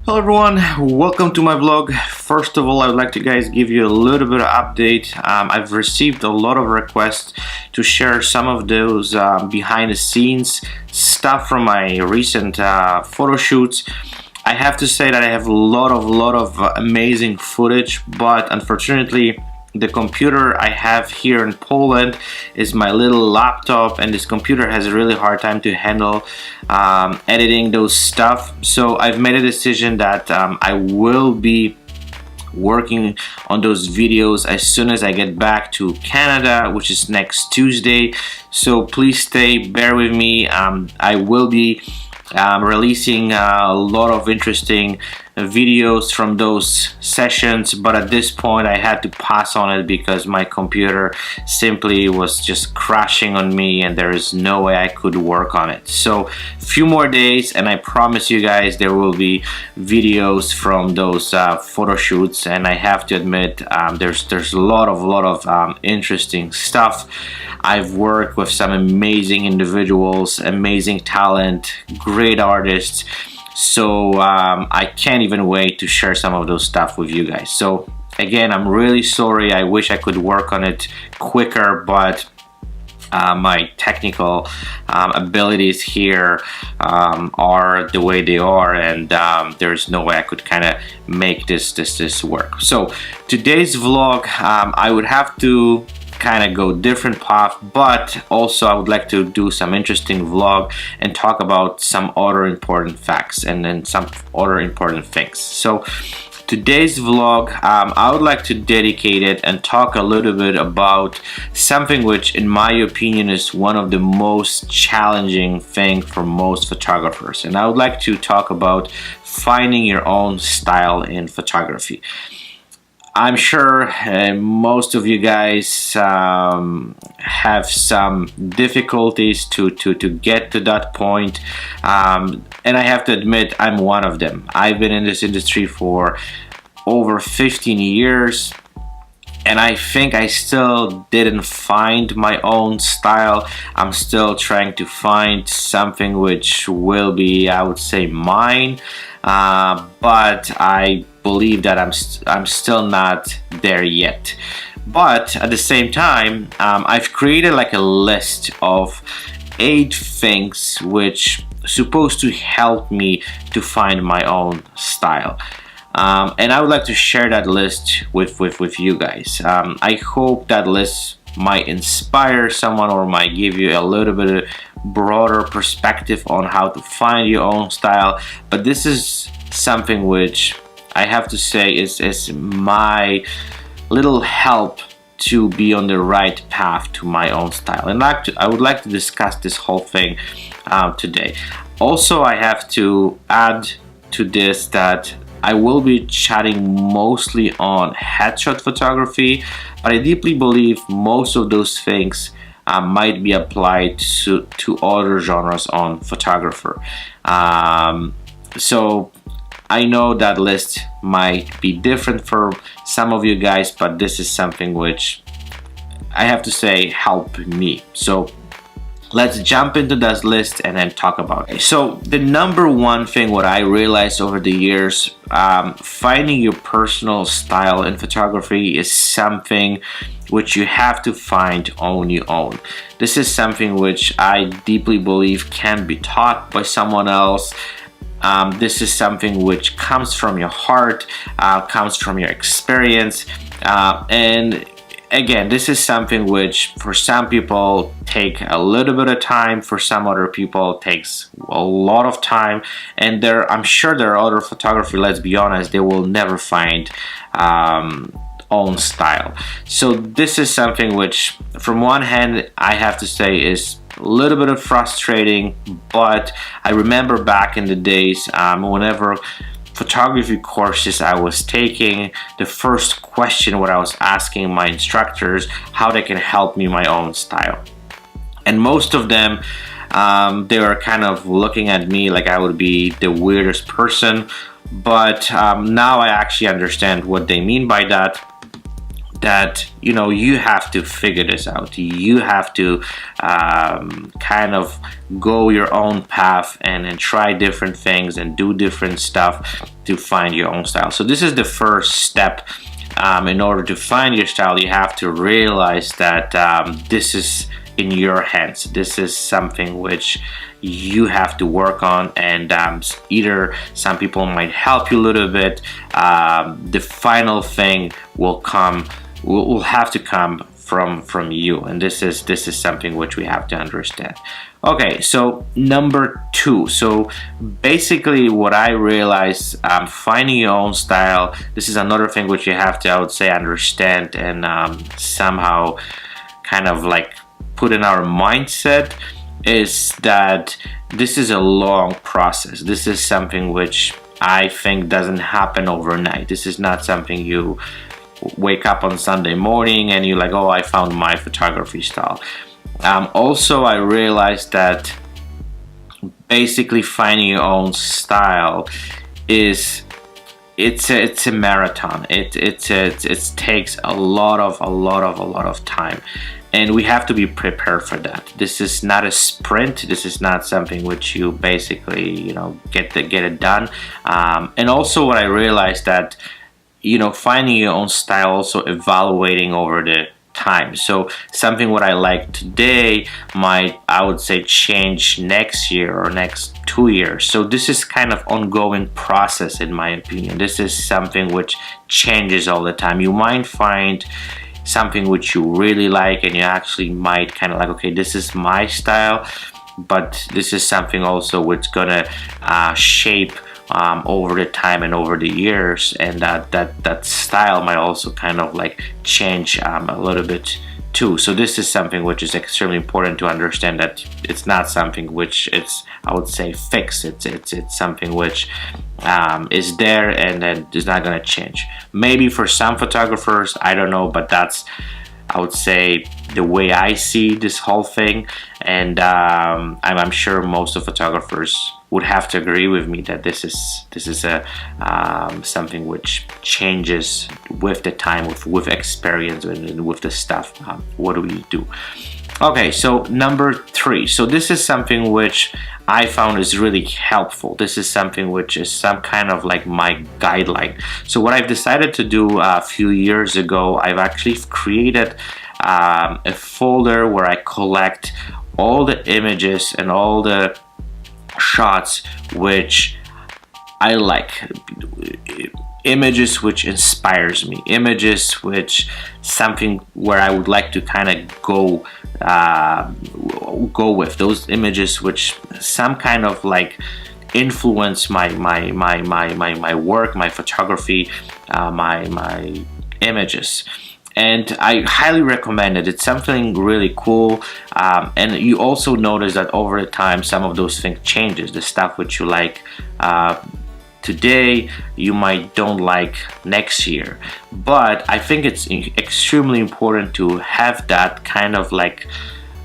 Hello everyone, welcome to my vlog. First of all, I would like to give you a little bit of update. I've received a lot of requests to share some of those behind the scenes stuff from my recent photo shoots. I have to say that I have a lot of amazing footage, but unfortunately the computer I have here in Poland is my little laptop, and this computer has a really hard time to handle editing those stuff. So I've made a decision that I will be working on those videos as soon as I get back to Canada, which is next Tuesday. So please bear with me. I will be releasing a lot of interesting videos from those sessions, but at this point I had to pass on it because my computer simply was just crashing on me and there is no way I could work on it. So a few more days and I promise you guys there will be videos from those photo shoots, and I have to admit there's a lot of interesting stuff. I've worked with some amazing individuals, amazing talent, great artists. So I can't even wait to share some of those stuff with you guys. So again, I'm really sorry. I wish I could work on it quicker, but my technical abilities here are the way they are, and there's no way I could kind of make this work. So today's vlog, I would have to kind of go different path, but also I would like to do some interesting vlog and talk about some other important facts and then some other important things. So today's vlog, I would like to dedicate it and talk a little bit about something which in my opinion is one of the most challenging thing for most photographers, and I would like to talk about finding your own style in photography. I'm sure most of you guys have some difficulties to get to that point, and I have to admit I'm one of them. I've been in this industry for over 15 years and I think I still didn't find my own style. I'm still trying to find something which will be, I would say, mine, but I believe that I'm still not there yet. But at the same time, I've created like a list of 8 things which supposed to help me to find my own style. And I would like to share that list with you guys. I hope that list might inspire someone or might give you a little bit of broader perspective on how to find your own style. But this is something which I have to say is my little help to be on the right path to my own style. And I would like to discuss this whole thing today. Also, I have to add to this that I will be chatting mostly on headshot photography, but I deeply believe most of those things might be applied to other genres on photographer. So I know that list might be different for some of you guys, but this is something which I have to say helped me. So let's jump into that list and then talk about it. So the number one thing what I realized over the years, finding your personal style in photography is something which you have to find on your own. This is something which I deeply believe can be taught by someone else. This is something which comes from your heart, comes from your experience, and again, this is something which for some people take a little bit of time, for some other people takes a lot of time, and I'm sure there are other photographers, let's be honest, they will never find own style. So this is something which from one hand I have to say is a little bit of frustrating, but I remember back in the days whenever photography courses I was taking, the first question what I was asking my instructors, how they can help me my own style. And most of them, they were kind of looking at me like I would be the weirdest person, but now I actually understand what they mean by that. that you have to figure this out. You have to kind of go your own path and try different things and do different stuff to find your own style. So this is the first step. In order to find your style, you have to realize that this is in your hands. This is something which you have to work on, and either some people might help you a little bit. The final thing will have to come from you, and this is something which we have to understand. Okay, so number 2. So basically what I realized, finding your own style, this is another thing which you have to, I would say, understand and somehow kind of like put in our mindset, is that this is a long process. This is something which I think doesn't happen overnight. This is not something you wake up on Sunday morning and you're like, oh, I found my photography style. Also, I realized that basically finding your own style it's a marathon. It takes a lot of time, and we have to be prepared for that. This is not a sprint. This is not something which you basically get it done. And also, what I realized that finding your own style, also evaluating over the time. So something what I like today might, I would say, change next year or next 2 years. So this is kind of ongoing process, in my opinion. This is something which changes all the time. You might find something which you really like, and you actually might kind of like, okay, this is my style, but this is something also which gonna shape over the time and over the years, and that style might also kind of like change a little bit too. So this is something which is extremely important to understand, that it's not something which it's, I would say, fixed. It's something which is there and then is not going to change. Maybe for some photographers, I don't know, but that's, I would say, the way I see this whole thing, and I'm sure most of photographers would have to agree with me that this is a something which changes with the time, with experience, and with the stuff. What do we do? Okay, so number 3. So this is something which I found is really helpful. This is something which is some kind of like my guideline. So what I've decided to do a few years ago, I've actually created a folder where I collect all the images and all the shots which I like, images which inspires me, images which something where I would like to kind of go with, those images which some kind of like influence my work, my photography, my images. And I highly recommend it. It's something really cool, and you also notice that over the time some of those things changes. The stuff which you like today you might don't like next year, but I think it's extremely important to have that kind of like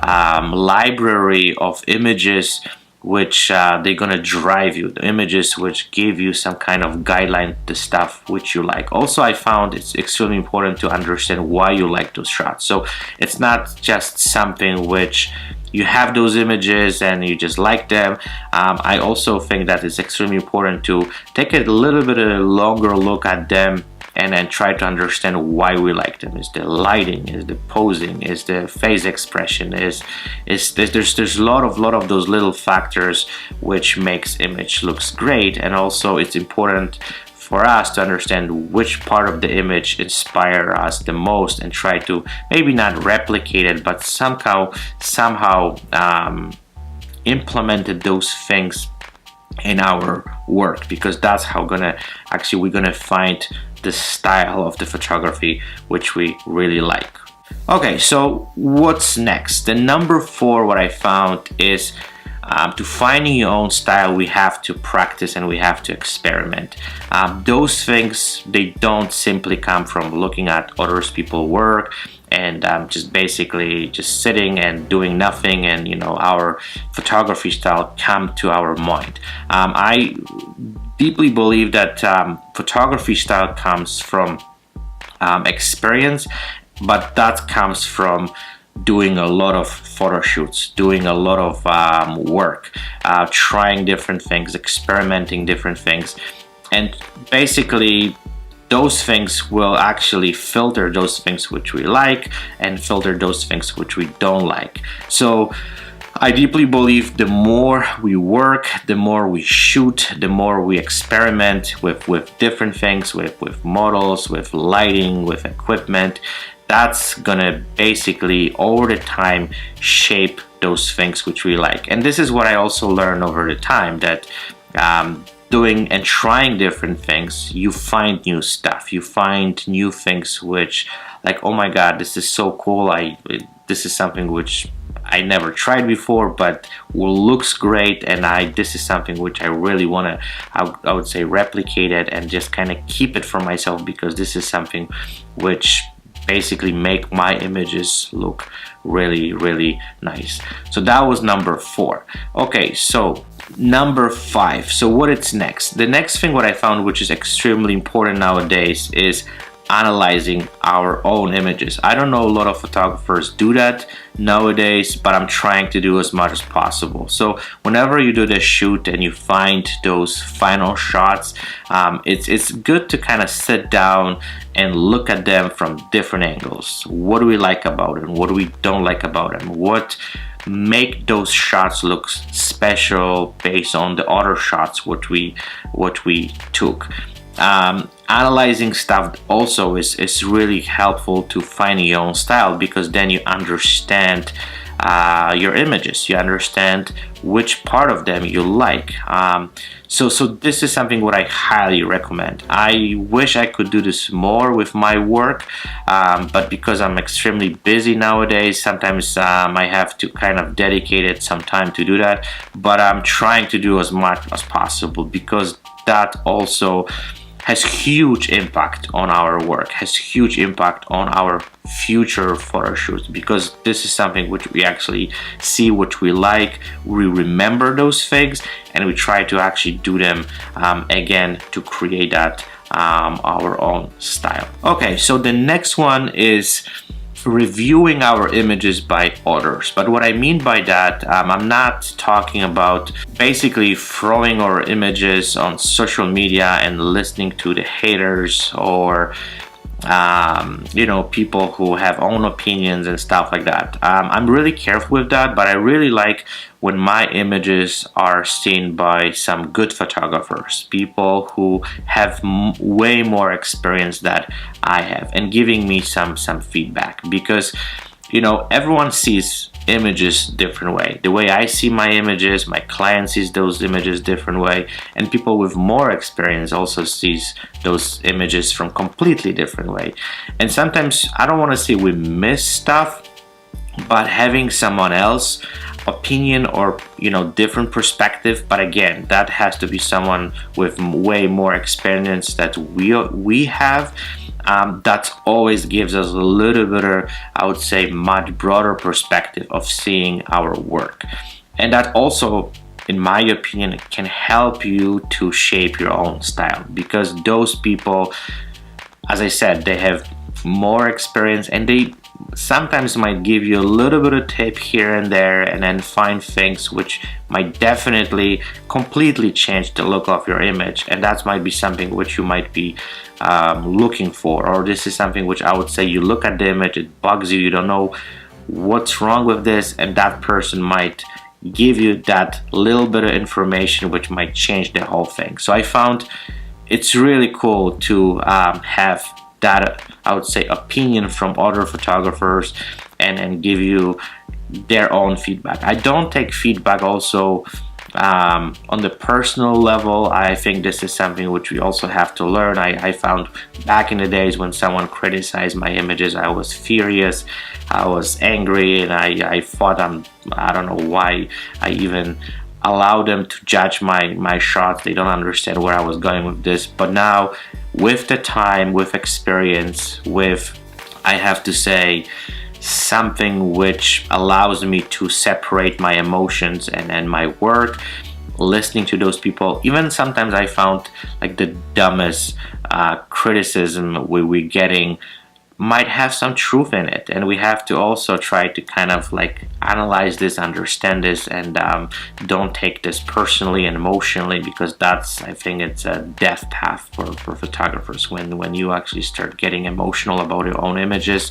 library of images which they're gonna drive you, the images which give you some kind of guideline, the stuff which you like. Also, I found it's extremely important to understand why you like those shots. So it's not just something which you have those images and you just like them. I also think that it's extremely important to take a little bit of a longer look at them and then try to understand why we like them. Is the lighting, is the posing, is the face expression, is there's a lot of those little factors which makes image looks great. And also it's important for us to understand which part of the image inspire us the most and try to maybe not replicate it, but somehow implemented those things in our work, because that's how we're gonna find the style of the photography which we really like. Okay, so what's next? The number 4, what I found is to finding your own style, we have to practice and we have to experiment. Those things, they don't simply come from looking at others people's work and just basically just sitting and doing nothing, and our photography style come to our mind. I deeply believe that photography style comes from experience, but that comes from doing a lot of photo shoots, doing a lot of work, trying different things, experimenting different things, and basically those things will actually filter those things which we like and filter those things which we don't like. So I deeply believe the more we work, the more we shoot, the more we experiment with different things, with models, with lighting, with equipment, that's gonna basically over the time shape those things which we like. And this is what I also learned over the time, that doing and trying different things, you find new stuff, you find new things which, like, oh my god, this is so cool, this is something which I never tried before but looks great, and this is something which I really want to, I would say, replicate it and just kind of keep it for myself, because this is something which basically make my images look really, really nice. So that was number 4. Okay, so number 5. So what is next? The next thing what I found which is extremely important nowadays is analyzing our own images. I don't know a lot of photographers do that nowadays, but I'm trying to do as much as possible. So whenever you do the shoot and you find those final shots, it's good to kind of sit down and look at them from different angles. What do we like about them? What do we don't like about them? What make those shots look special based on the other shots what we took. Analyzing stuff also is really helpful to finding your own style, because then you understand your images, you understand which part of them you like. So this is something what I highly recommend. I wish I could do this more with my work, but because I'm extremely busy nowadays, sometimes I have to kind of dedicate it some time to do that, but I'm trying to do as much as possible, because that also has huge impact on our work, has huge impact on our future photo shoots, because this is something which we actually see what we like, we remember those things, and we try to actually do them again to create that our own style. Okay, so the next one is reviewing our images by others. But what I mean by that, I'm not talking about basically throwing our images on social media and listening to the haters, or you know, people who have own opinions and stuff like that. I'm really careful with that, but I really like when my images are seen by some good photographers, people who have way more experience than I have, and giving me some feedback, because you know, everyone sees images different way. The way I see my images, my client sees those images different way, and people with more experience also sees those images from completely different way. And sometimes, I don't want to say we miss stuff, but having someone else opinion, or you know, different perspective, but again, that has to be someone with way more experience that we have. That always gives us a little bit of, I would say, much broader perspective of seeing our work. And that also, in my opinion, can help you to shape your own style, because those people, as I said, they have more experience, and they sometimes might give you a little bit of tip here and there, and then find things which might definitely completely change the look of your image, and that might be something which you might be looking for. Or this is something which I would say you look at the image, it bugs you, you don't know what's wrong with this, and that person might give you that little bit of information which might change the whole thing. So I found it's really cool to have that, I would say, opinion from other photographers, and give you their own feedback. I don't take feedback also on the personal level. I think this is something which we also have to learn. I found back in the days when someone criticized my images, I was furious, I was angry, and I thought I don't know why I even allow them to judge my shots. They don't understand where I was going with this. But now, with the time, with experience, with, I have to say, something which allows me to separate my emotions and my work, listening to those people. Even sometimes I found like the dumbest criticism we're getting might have some truth in it, and we have to also try to kind of like analyze this, understand this, and don't take this personally and emotionally, because that's, I think it's a death path for photographers when you actually start getting emotional about your own images,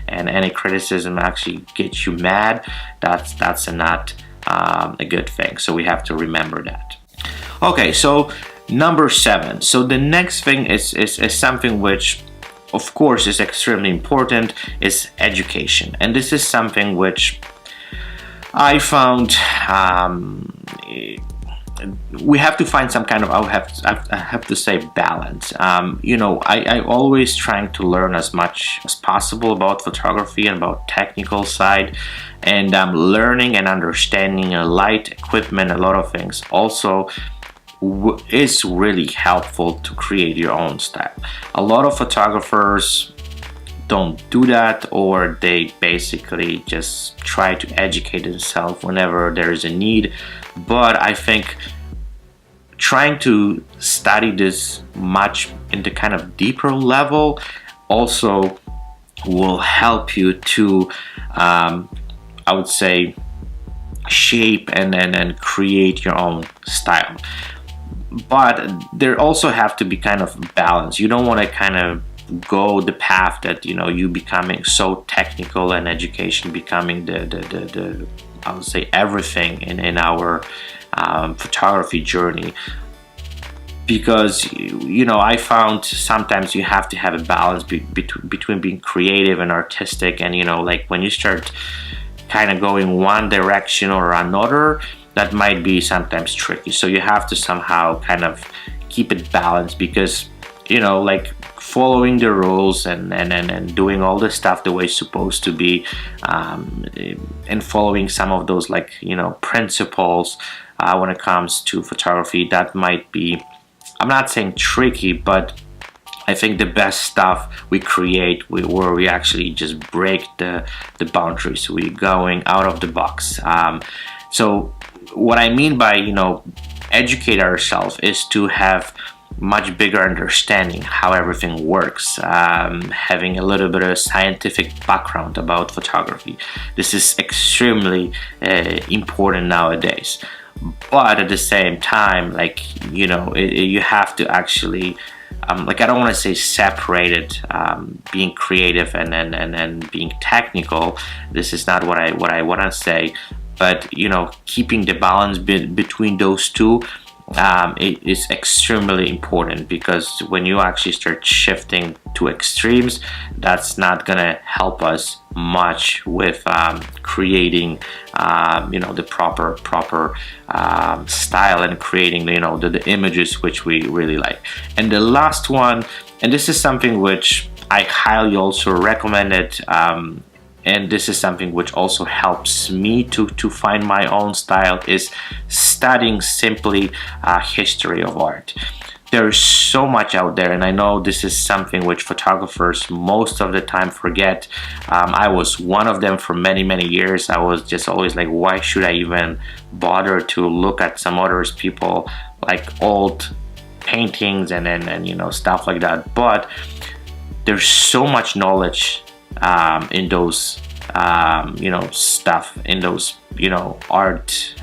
and any criticism actually gets you mad. That's not a good thing, so we have to remember that. Okay, so number 7. So the next thing is something which of course is extremely important, is education. And this is something which I found we have to find some kind of, I have to say, balance. You know, I always trying to learn as much as possible about photography and about technical side, and learning and understanding light, equipment, a lot of things also is really helpful to create your own style. A lot of photographers don't do that, or they basically just try to educate themselves whenever there is a need. But I think trying to study this much in the kind of deeper level also will help you to I would say shape and create your own style. But there also have to be kind of balance. You don't want to kind of go the path that, you know, you becoming so technical and education becoming the I would say everything in our photography journey, because you know, I found sometimes you have to have a balance between being creative and artistic, and you know, like when you start kind of going one direction or another, that might be sometimes tricky. So you have to somehow kind of keep it balanced, because you know, like following the rules and doing all the stuff the way it's supposed to be, and following some of those, like, you know, principles when it comes to photography, that might be, I'm not saying tricky, but I think the best stuff we create where we actually just break the boundaries, we're going out of the box. So what I mean by, you know, educate ourselves is to have much bigger understanding how everything works, having a little bit of scientific background about photography. This is extremely important nowadays. But at the same time, like, you know, you have to actually like, I don't want to say separated, being creative and being technical. This is not what I want to say. But you know, keeping the balance between those two, it is extremely important, because when you actually start shifting to extremes, that's not gonna help us much with creating you know, the proper style and creating, you know, the images which we really like. And the last one, and this is something which I highly also recommend it, and this is something which also helps me to find my own style, is studying simply history of art. There's so much out there, and I know this is something which photographers most of the time forget. I was one of them for many years. I was just always like, why should I even bother to look at some others people, like old paintings and you know, stuff like that. But there's so much knowledge in those you know, stuff, in those, you know, art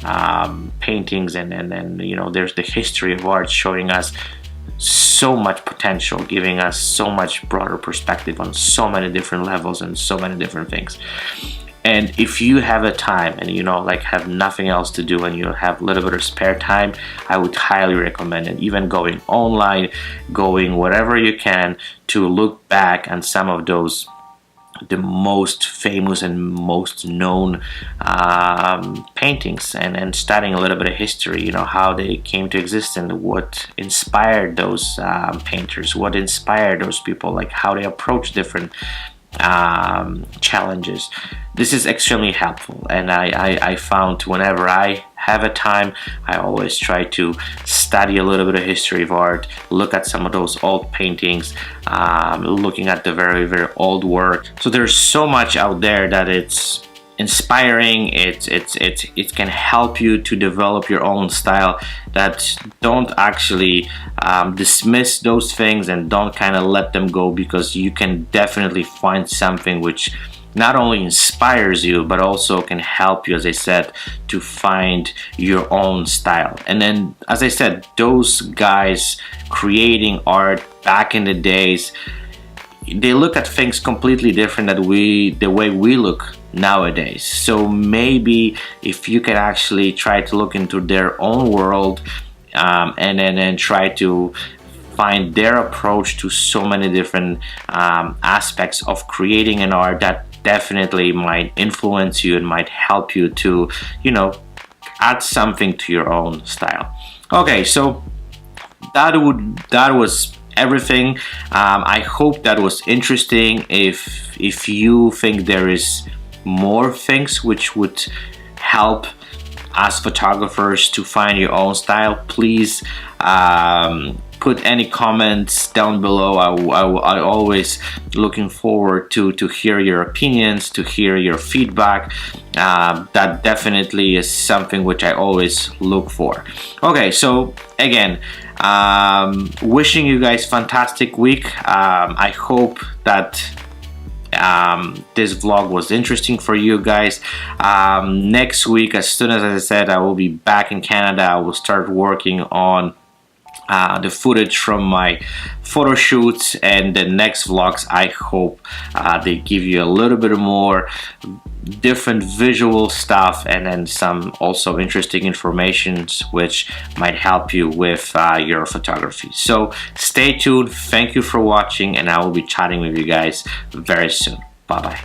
paintings, and you know, there's the history of art showing us so much potential, giving us so much broader perspective on so many different levels and so many different things. And if you have a time and, you know, like have nothing else to do and you have a little bit of spare time, I would highly recommend it. Even going online, going wherever you can, to look back on some of those, the most famous and most known paintings, and studying a little bit of history, you know, how they came to exist and what inspired those painters, what inspired those people, like how they approach different challenges. This is extremely helpful, and I found whenever I have a time, I always try to study a little bit of history of art, look at some of those old paintings, looking at the very old work. So there's so much out there that it's inspiring. It can help you to develop your own style. That don't actually dismiss those things and don't kind of let them go, because you can definitely find something which not only inspires you but also can help you, as I said, to find your own style. And then, as I said, those guys creating art back in the days, they look at things completely different than the way we look nowadays. So maybe if you can actually try to look into their own world, and then try to find their approach to so many different aspects of creating an art, that definitely might influence you and might help you to, you know, add something to your own style. Okay, so that was everything. I hope that was interesting. If you think there is more things which would help as photographers to find your own style, please put any comments down below. I always looking forward to hear your opinions, to hear your feedback. That definitely is something which I always look for. Okay, so again, wishing you guys fantastic week. I hope that this vlog was interesting for you guys. Next week, as soon as I said, I will be back in Canada. I will start working on the footage from my photo shoots, and the next vlogs, I hope they give you a little bit more different visual stuff, and then some also interesting information which might help you with your photography. So stay tuned. Thank you for watching, and I will be chatting with you guys very soon. Bye bye.